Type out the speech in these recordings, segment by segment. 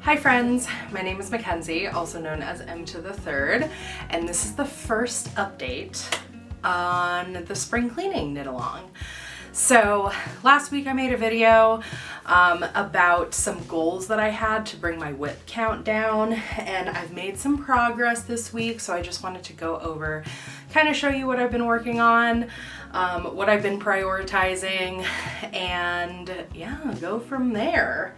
Hi friends, my name is Mackenzie, also known as Emtothethird, and this is the first update on the spring cleaning knit along. So last week I made a video about some goals that I had to bring my WIP count down, and I've made some progress this week, so I just wanted to go over, kind of show you what I've been working on, what I've been prioritizing, and yeah, go from there.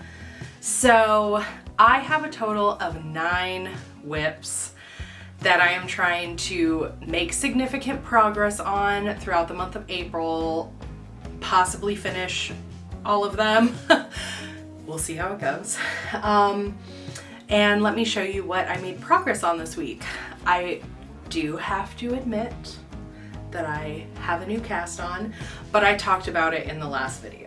So I have a total of 9 WIPs that I am trying to make significant progress on throughout the month of April, possibly finish all of them. We'll see how it goes. And let me show you what I made progress on this week. I do have to admit that I have a new cast on, but I talked about it in the last video.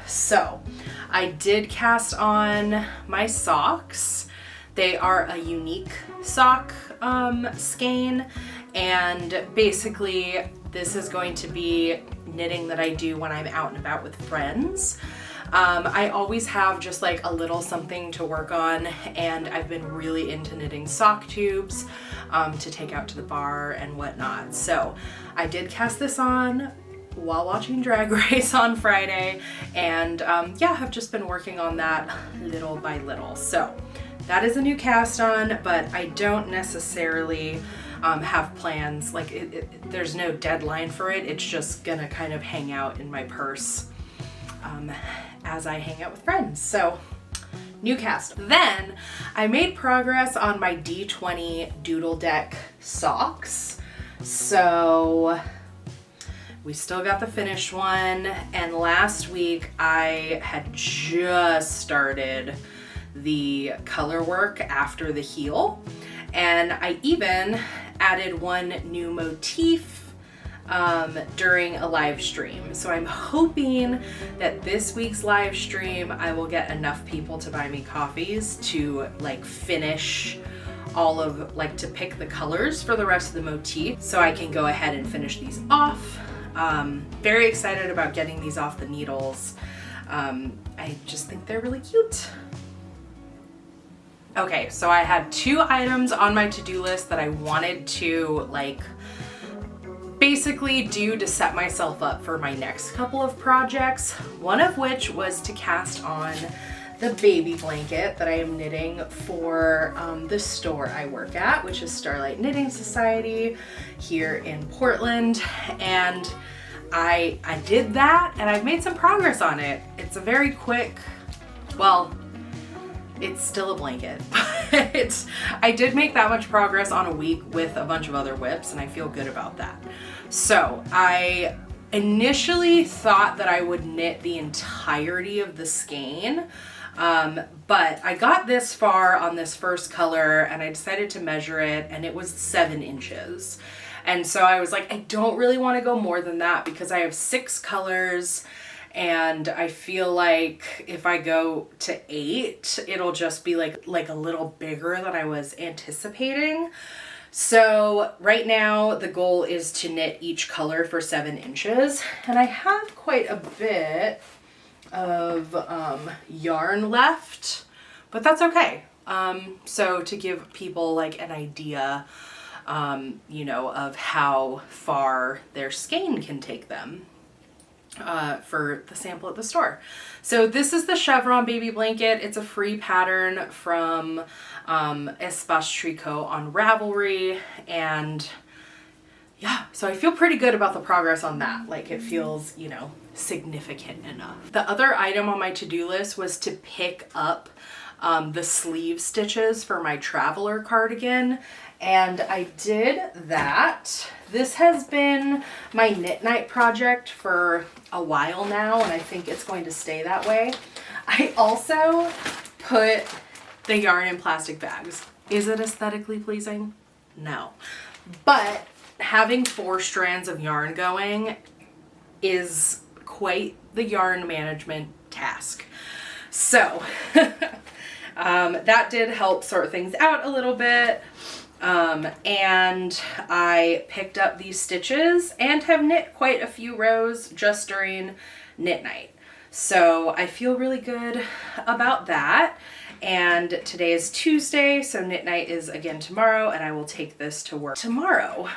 So I did cast on my socks. They are a unique sock skein, and basically this is going to be knitting that I do when I'm out and about with friends. I always have just like a little something to work on, and I've been really into knitting sock tubes to take out to the bar and whatnot. So I did cast this on while watching Drag Race on Friday, and yeah, have just been working on that little by little. So that is a new cast on, but I don't necessarily have plans, like there's no deadline for it. It's just gonna kind of hang out in my purse as I hang out with friends. So new cast. Then I made progress on my D20 Doodle Deck socks. So we still got the finished one, and last week I had just started the color work after the heel, and I even added one new motif during a live stream. So I'm hoping that this week's live stream I will get enough people to buy me coffees to like finish all of, like, to pick the colors for the rest of the motif so I can go ahead and finish these off. Very excited about getting these off the needles. I just think they're really cute. Okay, so I had 2 items on my to-do list that I wanted to like basically do to set myself up for my next couple of projects. One of which was to cast on the baby blanket that I am knitting for the store I work at, which is Starlight Knitting Society here in Portland. And I did that, and I've made some progress on it. It's a very quick, well, it's still a blanket, but I did make that much progress on a week with a bunch of other WIPs, and I feel good about that. So I initially thought that I would knit the entirety of the skein, but I got this far on this first color and I decided to measure it, and it was 7 inches. And so I was like, I don't really want to go more than that because I have 6 colors, and I feel like if I go to 8, it'll just be like a little bigger than I was anticipating. So right now the goal is to knit each color for 7 inches, and I have quite a bit of yarn left, but that's okay. So to give people like an idea, you know, of how far their skein can take them for the sample at the store. So this is the Chevron baby blanket. It's a free pattern from Espace Tricot on Ravelry, and yeah, so I feel pretty good about the progress on that. Like, it feels, you know, significant enough. The other item on my to-do list was to pick up the sleeve stitches for my Traveler cardigan, and I did that. This has been my knit night project for a while now, and I think it's going to stay that way. I also put the yarn in plastic bags. Is it aesthetically pleasing? No. But having 4 strands of yarn going is quite the yarn management task. So that did help sort things out a little bit. And I picked up these stitches and have knit quite a few rows just during knit night. So I feel really good about that. And today is Tuesday, so knit night is again tomorrow, and I will take this to work tomorrow.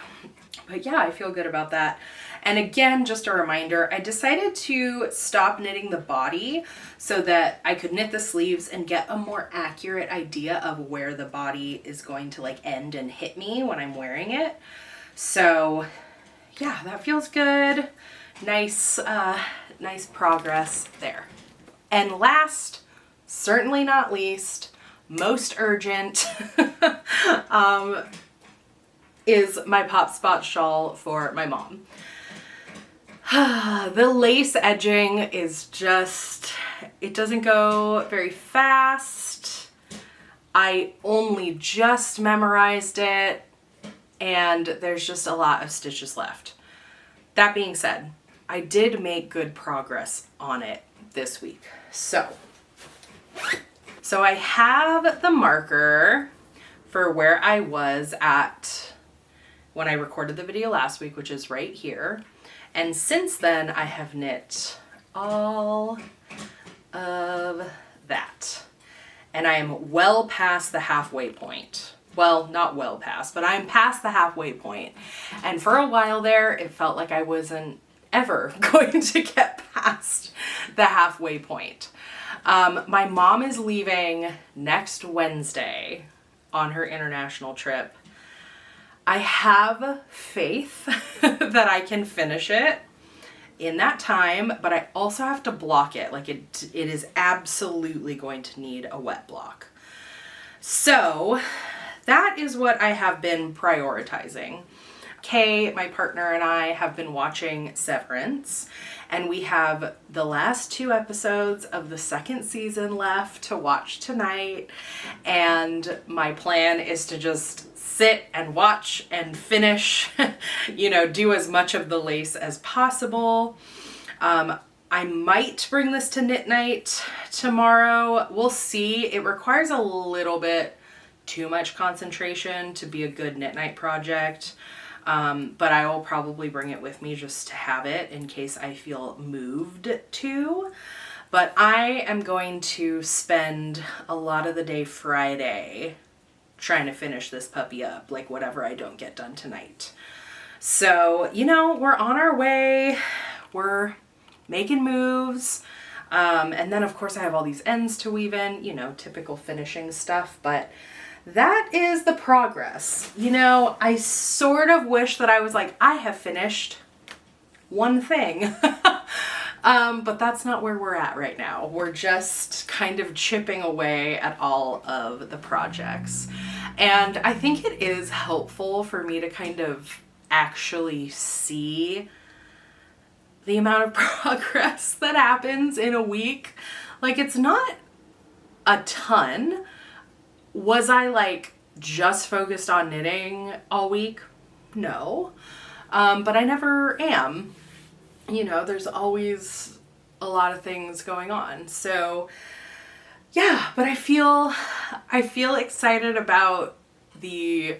But yeah, I feel good about that. And again, just a reminder, I decided to stop knitting the body so that I could knit the sleeves and get a more accurate idea of where the body is going to like end and hit me when I'm wearing it. So yeah, that feels good. Nice, nice progress there. And last, certainly not least, most urgent, is my Pop Spot shawl for my mom. The lace edging is just, it doesn't go very fast. I only just memorized it, and there's just a lot of stitches left. That being said, I did make good progress on it this week. So I have the marker for where I was at when I recorded the video last week, which is right here. And since then, I have knit all of that. And I am well past the halfway point. Well, not well past, but I'm past the halfway point. And for a while there, it felt like I wasn't ever going to get past the halfway point. My mom is leaving next Wednesday on her international trip. I have faith that I can finish it in that time, but I also have to block it. Like it is absolutely going to need a wet block. So that is what I have been prioritizing. Kay, my partner, and I have been watching Severance, and we have the last 2 episodes of the 2nd season left to watch tonight. And my plan is to just sit and watch and finish, you know, do as much of the lace as possible. I might bring this to knit night tomorrow. We'll see. It requires a little bit too much concentration to be a good knit night project. But I will probably bring it with me just to have it in case I feel moved to. But I am going to spend a lot of the day Friday trying to finish this puppy up, like whatever I don't get done tonight. So, you know, we're on our way. We're making moves. And then of course I have all these ends to weave in, you know, typical finishing stuff, but that is the progress. You know, I sort of wish that I was like, I have finished one thing. But that's not where we're at right now. We're just kind of chipping away at all of the projects. And I think it is helpful for me to kind of actually see the amount of progress that happens in a week. Like, it's not a ton. Was I like just focused on knitting all week? No. But I never am. You know, there's always a lot of things going on. So yeah, but I feel excited about the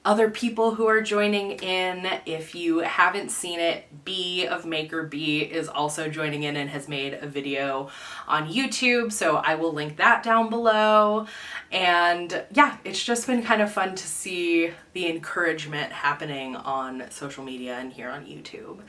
other people who are joining in. If you haven't seen it, B of Maker B is also joining in and has made a video on YouTube, so I will link that down below. And yeah, it's just been kind of fun to see the encouragement happening on social media and here on YouTube.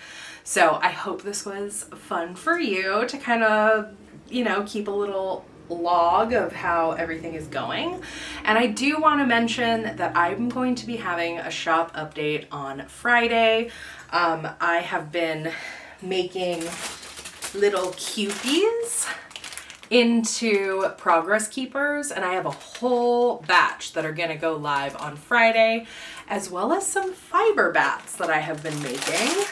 So I hope this was fun for you to kind of, you know, keep a little log of how everything is going. And I do want to mention that I'm going to be having a shop update on Friday. I have been making little cupies into progress keepers, and I have a whole batch that are going to go live on Friday, as well as some fiber bats that I have been making.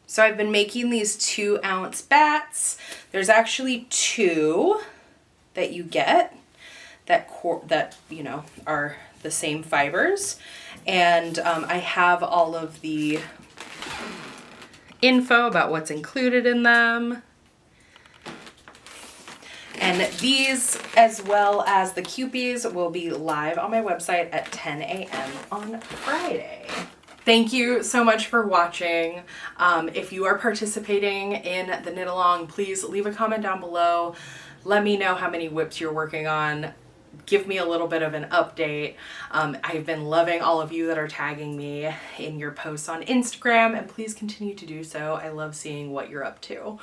So I've been making these 2-ounce bats. There's actually 2 that you get that you know are the same fibers, and I have all of the info about what's included in them. And these, as well as the cupies, will be live on my website at 10 a.m. on Friday. Thank you so much for watching. If you are participating in the knit along, please leave a comment down below. Let me know how many WIPs you're working on. Give me a little bit of an update. I've been loving all of you that are tagging me in your posts on Instagram, and please continue to do so. I love seeing what you're up to.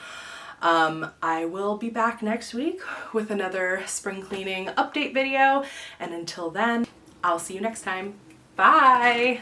I will be back next week with another spring cleaning update video, and until then, I'll see you next time. Bye!